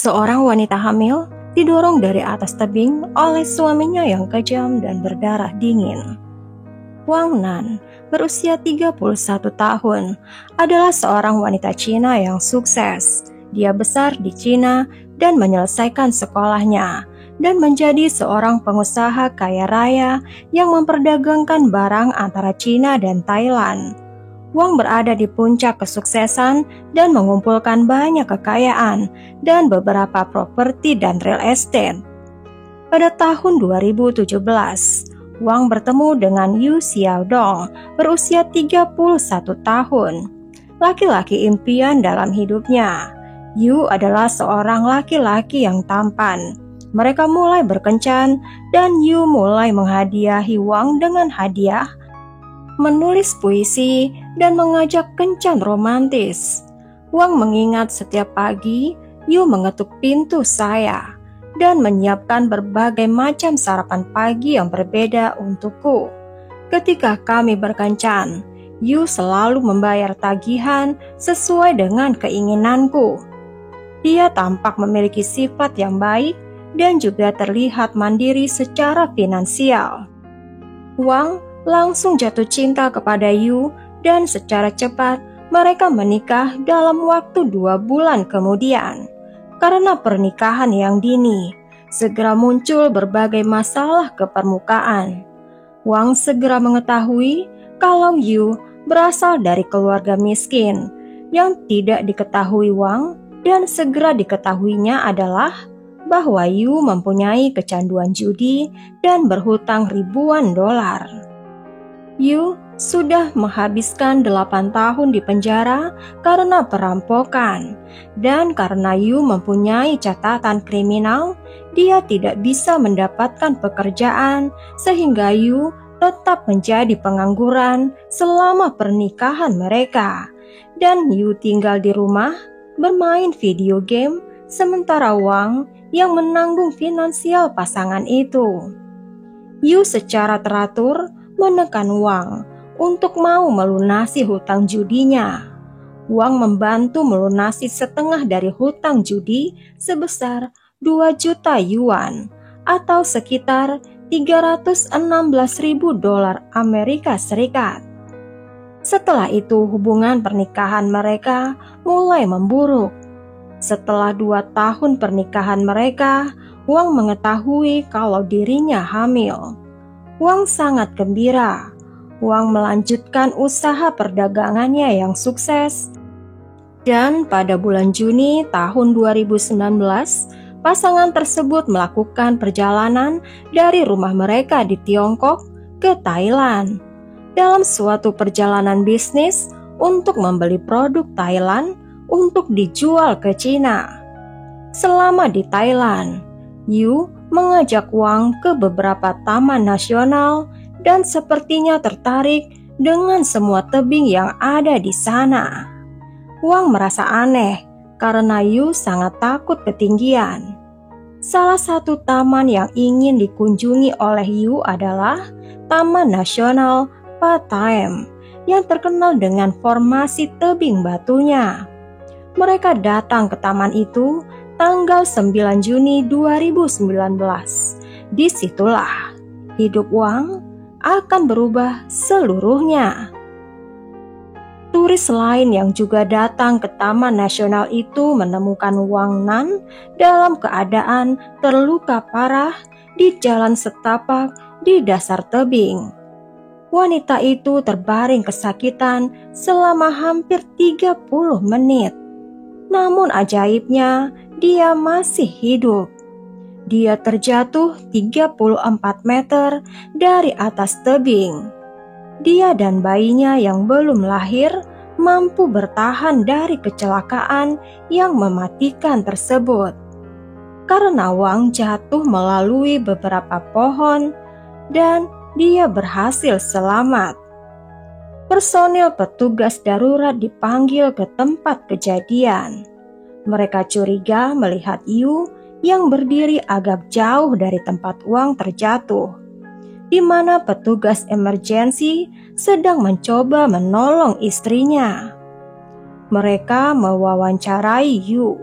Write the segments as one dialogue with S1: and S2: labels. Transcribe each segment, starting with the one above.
S1: Seorang wanita hamil didorong dari atas tebing oleh suaminya yang kejam dan berdarah dingin. Wang Nan, berusia 31 tahun, adalah seorang wanita Cina yang sukses. Dia besar di Cina dan menyelesaikan sekolahnya dan menjadi seorang pengusaha kaya raya yang memperdagangkan barang antara Cina dan Thailand. Wang berada di puncak kesuksesan dan mengumpulkan banyak kekayaan dan beberapa properti dan real estate. Pada tahun 2017, Wang bertemu dengan Yu Xiaodong berusia 31 tahun, laki-laki impian dalam hidupnya. Yu adalah seorang laki-laki yang tampan. Mereka mulai berkencan dan Yu mulai menghadiahi Wang dengan hadiah, menulis puisi, dan mengajak kencan romantis. Wang mengingat setiap pagi Yu mengetuk pintu saya dan menyiapkan berbagai macam sarapan pagi yang berbeda untukku. Ketika kami berkencan, Yu selalu membayar tagihan sesuai dengan keinginanku. Dia tampak memiliki sifat yang baik dan juga terlihat mandiri secara finansial. Wang langsung jatuh cinta kepada Yu dan secara cepat mereka menikah dalam waktu 2 bulan kemudian. Karena pernikahan yang dini, segera muncul berbagai masalah ke permukaan. Wang segera mengetahui kalau Yu berasal dari keluarga miskin. Yang tidak diketahui Wang dan segera diketahuinya adalah bahwa Yu mempunyai kecanduan judi dan berhutang ribuan dolar. Yu sudah menghabiskan 8 tahun di penjara karena perampokan, dan karena Yu mempunyai catatan kriminal, dia tidak bisa mendapatkan pekerjaan sehingga Yu tetap menjadi pengangguran selama pernikahan mereka. Dan Yu tinggal di rumah bermain video game sementara Wang yang menanggung finansial pasangan itu. Yu secara teratur menekan Wang untuk mau melunasi hutang judinya. Wang membantu melunasi setengah dari hutang judi sebesar 2 juta yuan atau sekitar 316.000 dolar Amerika Serikat. Setelah itu hubungan pernikahan mereka mulai memburuk. Setelah 2 tahun pernikahan mereka, Wang mengetahui kalau dirinya hamil. Wang sangat gembira. Wang melanjutkan usaha perdagangannya yang sukses. Dan pada bulan Juni tahun 2019, pasangan tersebut melakukan perjalanan dari rumah mereka di Tiongkok ke Thailand. Dalam suatu perjalanan bisnis untuk membeli produk Thailand untuk dijual ke Cina. Selama di Thailand, Yu mengajak Wang ke beberapa taman nasional dan sepertinya tertarik dengan semua tebing yang ada di sana. Wang merasa aneh karena Yu sangat takut ketinggian. Salah satu taman yang ingin dikunjungi oleh Yu adalah Taman Nasional Pataem yang terkenal dengan formasi tebing batunya. Mereka datang ke taman itu tanggal 9 Juni 2019. Disitulah hidup Wang akan berubah seluruhnya. Turis lain yang juga datang ke Taman Nasional itu menemukan Wang Nan dalam keadaan terluka parah di jalan setapak di dasar tebing. Wanita itu terbaring kesakitan selama hampir 30 menit. Namun ajaibnya, dia masih hidup. Dia terjatuh 34 meter dari atas tebing. Dia dan bayinya yang belum lahir mampu bertahan dari kecelakaan yang mematikan tersebut. Karena Wang jatuh melalui beberapa pohon dan dia berhasil selamat. Personil petugas darurat dipanggil ke tempat kejadian. Mereka curiga melihat Yu yang berdiri agak jauh dari tempat Wang terjatuh, di mana petugas emergensi sedang mencoba menolong istrinya. Mereka mewawancarai Yu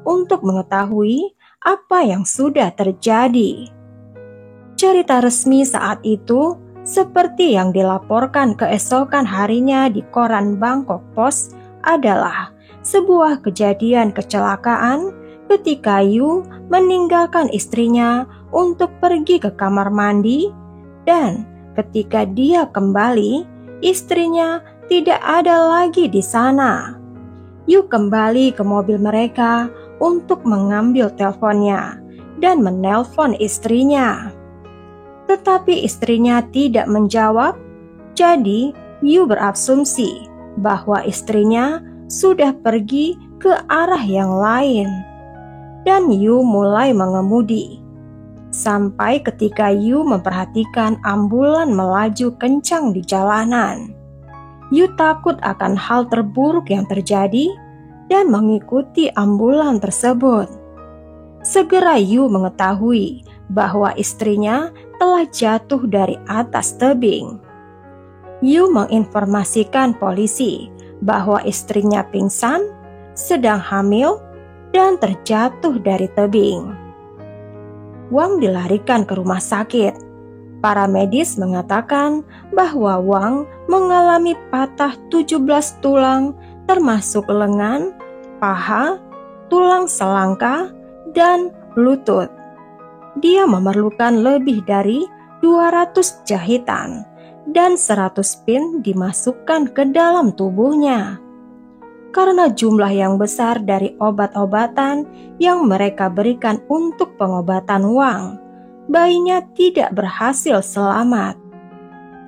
S1: untuk mengetahui apa yang sudah terjadi. Cerita resmi saat itu seperti yang dilaporkan keesokan harinya di koran Bangkok Post adalah sebuah kejadian kecelakaan ketika Yu meninggalkan istrinya untuk pergi ke kamar mandi, dan ketika dia kembali, istrinya tidak ada lagi di sana. Yu kembali ke mobil mereka untuk mengambil teleponnya dan menelpon istrinya. Tetapi istrinya tidak menjawab, jadi Yu berasumsi bahwa istrinya sudah pergi ke arah yang lain. Dan Yu mulai mengemudi. Sampai ketika Yu memperhatikan ambulan melaju kencang di jalanan. Yu takut akan hal terburuk yang terjadi dan mengikuti ambulan tersebut. Segera Yu mengetahui bahwa istrinya telah jatuh dari atas tebing. Yu menginformasikan polisi bahwa istrinya pingsan, sedang hamil, dan terjatuh dari tebing. Wang dilarikan ke rumah sakit. Para medis mengatakan bahwa Wang mengalami patah 17 tulang termasuk lengan, paha, tulang selangka, dan lutut. Dia memerlukan lebih dari 200 jahitan dan 100 pin dimasukkan ke dalam tubuhnya. Karena jumlah yang besar dari obat-obatan yang mereka berikan untuk pengobatan Wang, bayinya tidak berhasil selamat.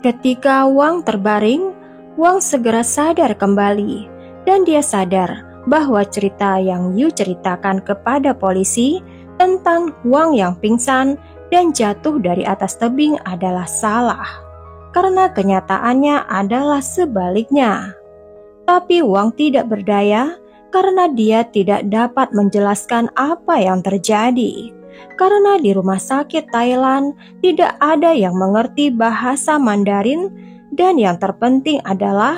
S1: Ketika Wang terbaring, Wang segera sadar kembali dan dia sadar bahwa cerita yang Yu ceritakan kepada polisi tentang Wang yang pingsan dan jatuh dari atas tebing adalah salah, karena kenyataannya adalah sebaliknya. Tapi Wang tidak berdaya karena dia tidak dapat menjelaskan apa yang terjadi, karena di rumah sakit Thailand tidak ada yang mengerti bahasa Mandarin, dan yang terpenting adalah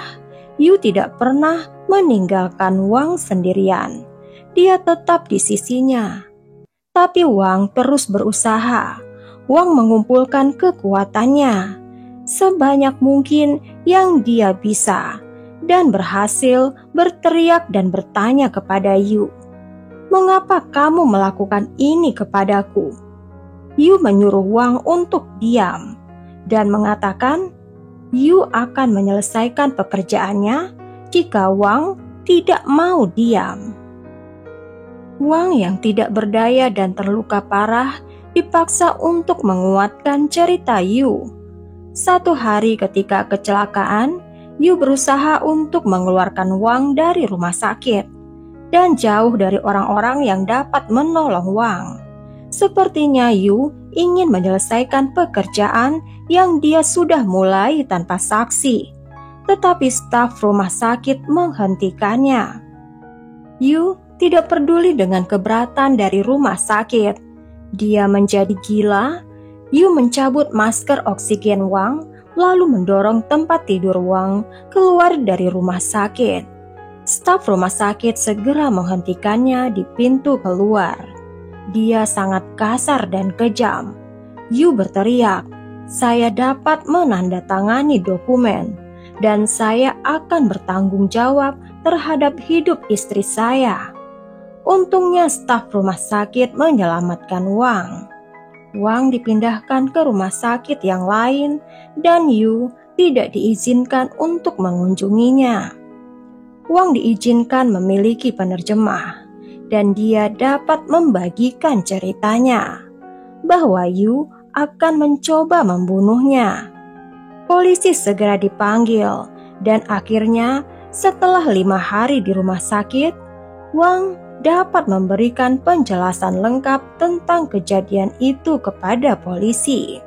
S1: Yu tidak pernah meninggalkan Wang sendirian. Dia tetap di sisinya. Tapi Wang terus berusaha. Wang mengumpulkan kekuatannya sebanyak mungkin yang dia bisa dan berhasil berteriak dan bertanya kepada Yu, "Mengapa kamu melakukan ini kepadaku?" Yu menyuruh Wang untuk diam dan mengatakan Yu akan menyelesaikan pekerjaannya jika Wang tidak mau diam. Wang yang tidak berdaya dan terluka parah dipaksa untuk menguatkan cerita Yu. Satu hari ketika kecelakaan, Yu berusaha untuk mengeluarkan Wang dari rumah sakit dan jauh dari orang-orang yang dapat menolong Wang. Sepertinya Yu ingin menyelesaikan pekerjaan yang dia sudah mulai tanpa saksi, tetapi staf rumah sakit menghentikannya. Yu tidak peduli dengan keberatan dari rumah sakit. Dia menjadi gila. Yu mencabut masker oksigen Wang, lalu mendorong tempat tidur Wang keluar dari rumah sakit. Staf rumah sakit segera menghentikannya di pintu keluar. Dia sangat kasar dan kejam. Yu berteriak, "Saya dapat menandatangani dokumen, dan saya akan bertanggung jawab terhadap hidup istri saya." Untungnya staf rumah sakit menyelamatkan Wang. Wang dipindahkan ke rumah sakit yang lain dan Yu tidak diizinkan untuk mengunjunginya. Wang diizinkan memiliki penerjemah dan dia dapat membagikan ceritanya bahwa Yu akan mencoba membunuhnya. Polisi segera dipanggil dan akhirnya setelah 5 hari di rumah sakit, Wang dapat memberikan penjelasan lengkap tentang kejadian itu kepada polisi.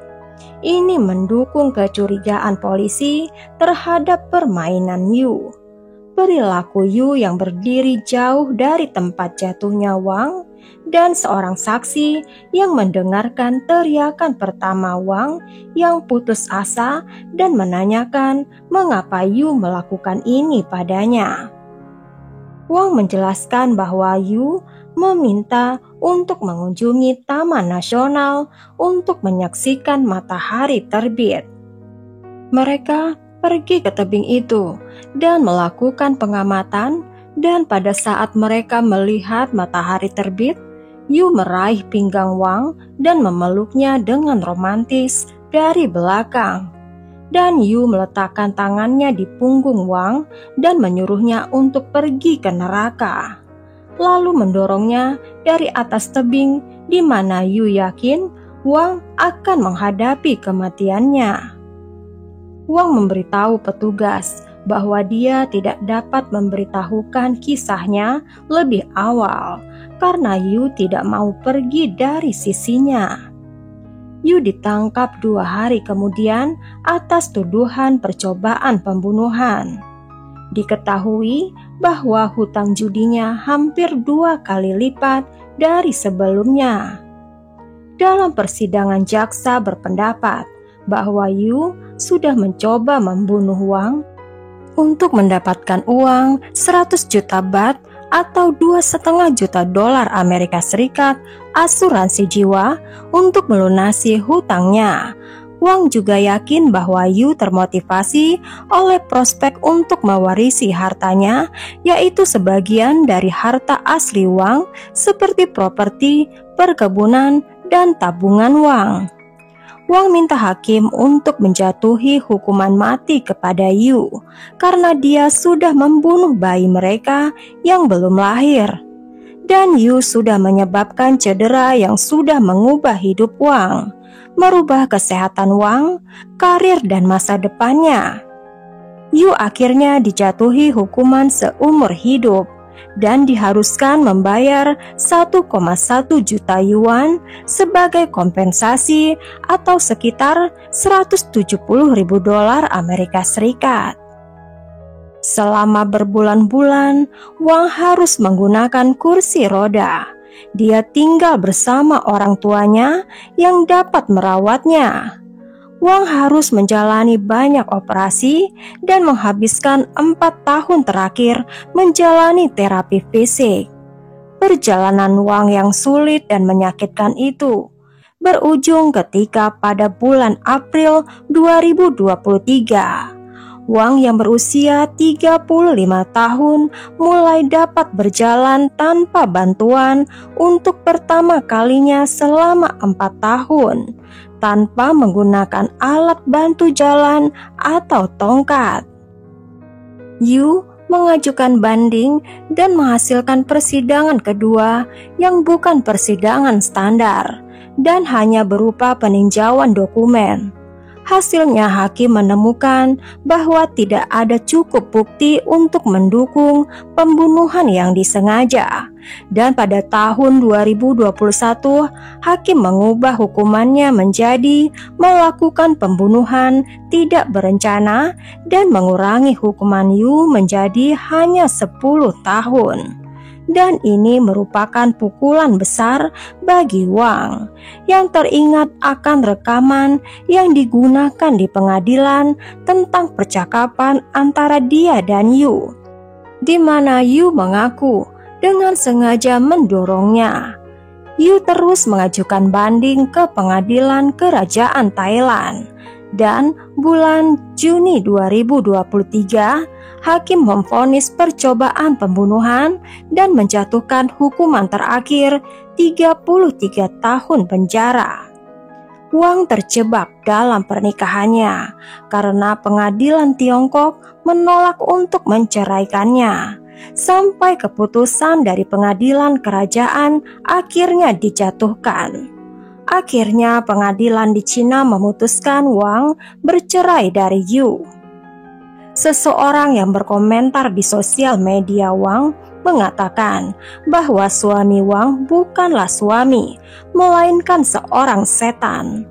S1: Ini mendukung kecurigaan polisi terhadap permainan Yu. Perilaku Yu yang berdiri jauh dari tempat jatuhnya Wang dan seorang saksi yang mendengarkan teriakan pertama Wang yang putus asa dan menanyakan mengapa Yu melakukan ini padanya. Wang menjelaskan bahwa Yu meminta untuk mengunjungi Taman Nasional untuk menyaksikan matahari terbit. Mereka pergi ke tebing itu dan melakukan pengamatan, dan pada saat mereka melihat matahari terbit, Yu meraih pinggang Wang dan memeluknya dengan romantis dari belakang. Dan Yu meletakkan tangannya di punggung Wang dan menyuruhnya untuk pergi ke neraka. Lalu mendorongnya dari atas tebing di mana Yu yakin Wang akan menghadapi kematiannya. Wang memberitahu petugas bahwa dia tidak dapat memberitahukan kisahnya lebih awal karena Yu tidak mau pergi dari sisinya. Yu ditangkap 2 hari kemudian atas tuduhan percobaan pembunuhan. Diketahui bahwa hutang judinya hampir 2 kali lipat dari sebelumnya. Dalam persidangan, jaksa berpendapat bahwa Yu sudah mencoba membunuh Wang untuk mendapatkan uang 100 juta baht atau 2,5 juta dolar Amerika Serikat asuransi jiwa untuk melunasi hutangnya. Wang juga yakin bahwa Yu termotivasi oleh prospek untuk mewarisi hartanya, yaitu sebagian dari harta asli Wang seperti properti, perkebunan, dan tabungan Wang. Wang minta hakim untuk menjatuhi hukuman mati kepada Yu karena dia sudah membunuh bayi mereka yang belum lahir. Dan Yu sudah menyebabkan cedera yang sudah mengubah hidup Wang, merubah kesehatan Wang, karir dan masa depannya. Yu akhirnya dijatuhi hukuman seumur hidup dan diharuskan membayar 1,1 juta yuan sebagai kompensasi atau sekitar 170.000 dolar Amerika Serikat. Selama berbulan-bulan, Wang harus menggunakan kursi roda. Dia tinggal bersama orang tuanya yang dapat merawatnya. Wang harus menjalani banyak operasi dan menghabiskan 4 tahun terakhir menjalani terapi fisik. Perjalanan Wang yang sulit dan menyakitkan itu berujung ketika pada bulan April 2023, Wang yang berusia 35 tahun mulai dapat berjalan tanpa bantuan untuk pertama kalinya selama 4 tahun. Tanpa menggunakan alat bantu jalan atau tongkat. Yu mengajukan banding dan menghasilkan persidangan kedua yang bukan persidangan standar dan hanya berupa peninjauan dokumen. Hasilnya hakim menemukan bahwa tidak ada cukup bukti untuk mendukung pembunuhan yang disengaja. Dan pada tahun 2021, hakim mengubah hukumannya menjadi melakukan pembunuhan tidak berencana dan mengurangi hukuman Yu menjadi hanya 10 tahun. Dan ini merupakan pukulan besar bagi Wang yang teringat akan rekaman yang digunakan di pengadilan tentang percakapan antara dia dan Yu, di mana Yu mengaku dengan sengaja mendorongnya. Yu terus mengajukan banding ke pengadilan kerajaan Thailand. Dan bulan Juni 2023, hakim memvonis percobaan pembunuhan dan menjatuhkan hukuman terakhir 33 tahun penjara. Wang terjebak dalam pernikahannya karena pengadilan Tiongkok menolak untuk menceraikannya. Sampai keputusan dari pengadilan kerajaan akhirnya dijatuhkan. Akhirnya pengadilan di Cina memutuskan Wang bercerai dari Yu. Seseorang yang berkomentar di sosial media Wang mengatakan bahwa suami Wang bukanlah suami, melainkan seorang setan.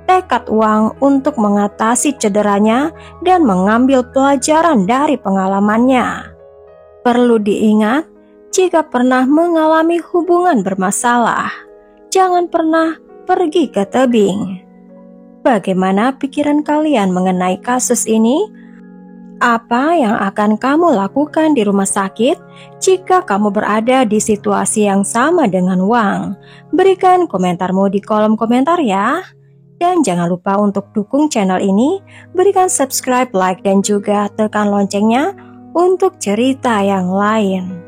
S1: Tekad Wang untuk mengatasi cederanya dan mengambil pelajaran dari pengalamannya. Perlu diingat, jika pernah mengalami hubungan bermasalah, jangan pernah pergi ke tebing. Bagaimana pikiran kalian mengenai kasus ini? Apa yang akan kamu lakukan di rumah sakit jika kamu berada di situasi yang sama dengan Wang? Berikan komentarmu di kolom komentar ya. Dan jangan lupa untuk dukung channel ini, berikan subscribe, like, dan juga tekan loncengnya untuk cerita yang lain.